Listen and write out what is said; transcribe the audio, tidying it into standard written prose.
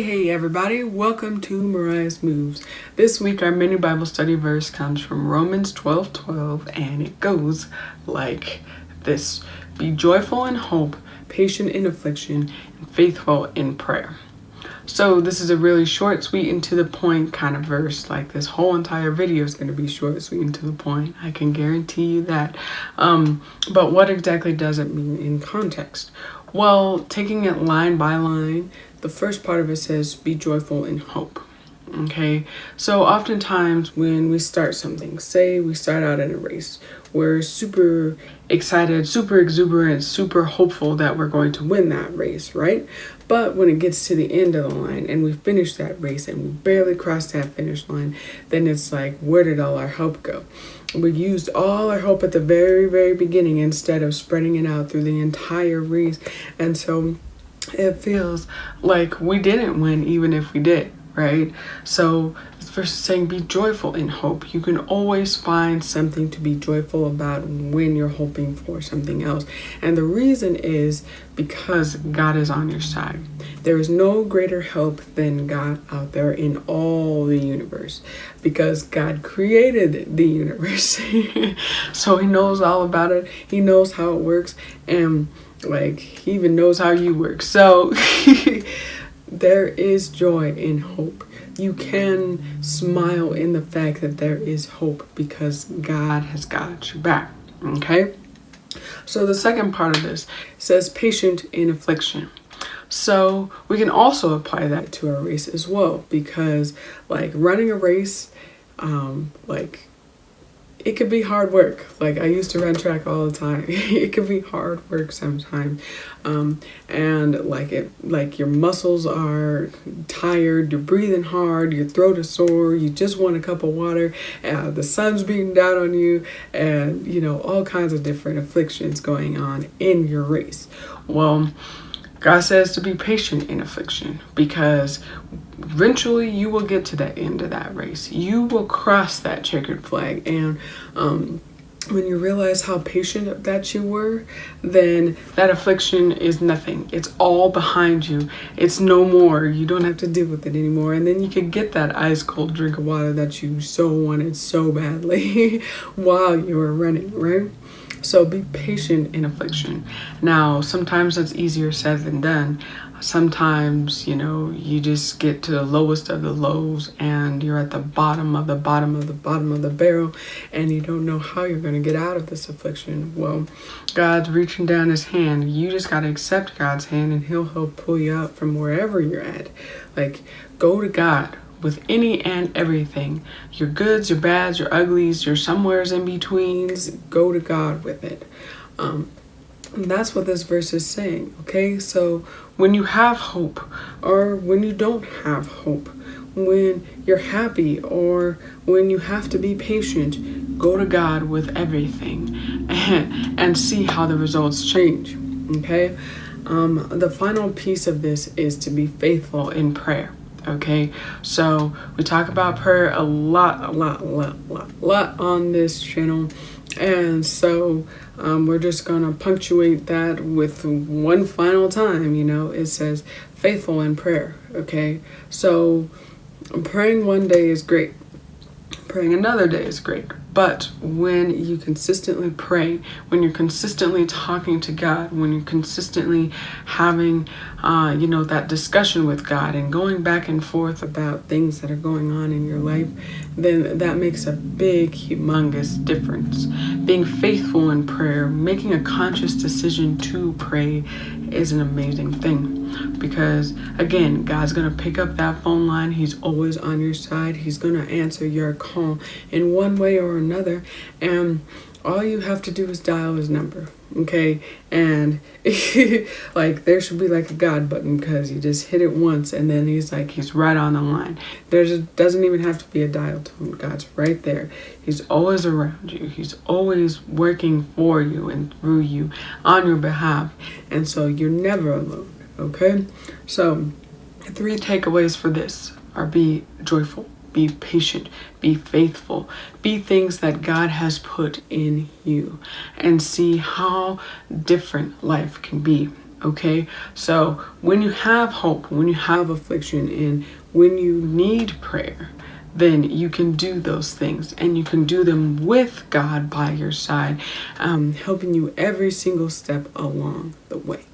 Hey everybody, welcome to Moriah's Moves. This week our mini Bible study verse comes from Romans 12:12 and it goes like this. Be joyful in hope, patient in affliction, and faithful in prayer. So this is a really short, sweet, and to the point kind of verse. Like this whole entire video is going to be short, sweet, and to the point. I can guarantee you that. But what exactly does it mean in context? Well, taking it line by line, the first part of it says, be joyful in hope. Okay, so oftentimes when we start something, say we start out in a race, we're super excited, super exuberant, super hopeful that we're going to win that race, right? But when it gets to the end of the line and we finish that race and we barely cross that finish line, then it's like, where did all our hope go? We used all our hope at the very, very beginning instead of spreading it out through the entire race. And so it feels like we didn't win even if we did, right? So this verse is saying be joyful in hope. You can always find something to be joyful about when you're hoping for something else. And the reason is because God is on your side. There is no greater help than God out there in all the universe, because God created the universe. So he knows all about it. He knows how it works, and he even knows how you work. So there is joy in hope. You can smile in the fact that there is hope because God has got you back. Okay? So the second part of this says patient in affliction. So we can also apply that to our race as well, because running a race, it could be hard work. I used to run track all the time. It could be hard work sometimes. And your muscles are tired, you're breathing hard, your throat is sore, you just want a cup of water, the sun's beating down on you, and all kinds of different afflictions going on in your race. Well, God says to be patient in affliction, because eventually you will get to that end of that race. You will cross that checkered flag. And when you realize how patient that you were, then that affliction is nothing. It's all behind you. It's no more. You don't have to deal with it anymore. And then you can get that ice cold drink of water that you so wanted so badly while you were running, right? So be patient in affliction. Now, sometimes that's easier said than done. Sometimes, you just get to the lowest of the lows and you're at the bottom of the bottom of the bottom of the barrel and you don't know how you're going to get out of this affliction. Well, God's reaching down his hand. You just got to accept God's hand and he'll help pull you out from wherever you're at. Go to God with any and everything. Your goods, your bads, your uglies, your somewheres in betweens. Go to God with it. And that's what this verse is saying. Okay, so when you have hope or when you don't have hope, when you're happy or when you have to be patient, go to God with everything and see how the results change. Okay, the final piece of this is to be faithful in prayer. Okay, so we talk about prayer a lot on this channel, and so we're just gonna punctuate that with one final time. It says faithful in prayer. Okay, so praying one day is great, praying another day is great, but when you consistently pray, when you're consistently talking to God, when you're consistently having that discussion with God and going back and forth about things that are going on in your life, then that makes a big, humongous difference. Being faithful in prayer, making a conscious decision to pray is an amazing thing, because again, God's going to pick up that phone line. He's always on your side. He's going to answer your call in one way or another, and all you have to do is dial his number. Okay, and there should be a God button, because you just hit it once and then he's right on the line. Doesn't even have to be a dial tone. God's right there. He's always around you. He's always working for you and through you on your behalf, and so you're never alone. Okay, so 3 takeaways for this are: be joyful, be patient, be faithful, be things that God has put in you, and see how different life can be. Okay, so when you have hope, when you have affliction, and when you need prayer, then you can do those things, and you can do them with God by your side, helping you every single step along the way.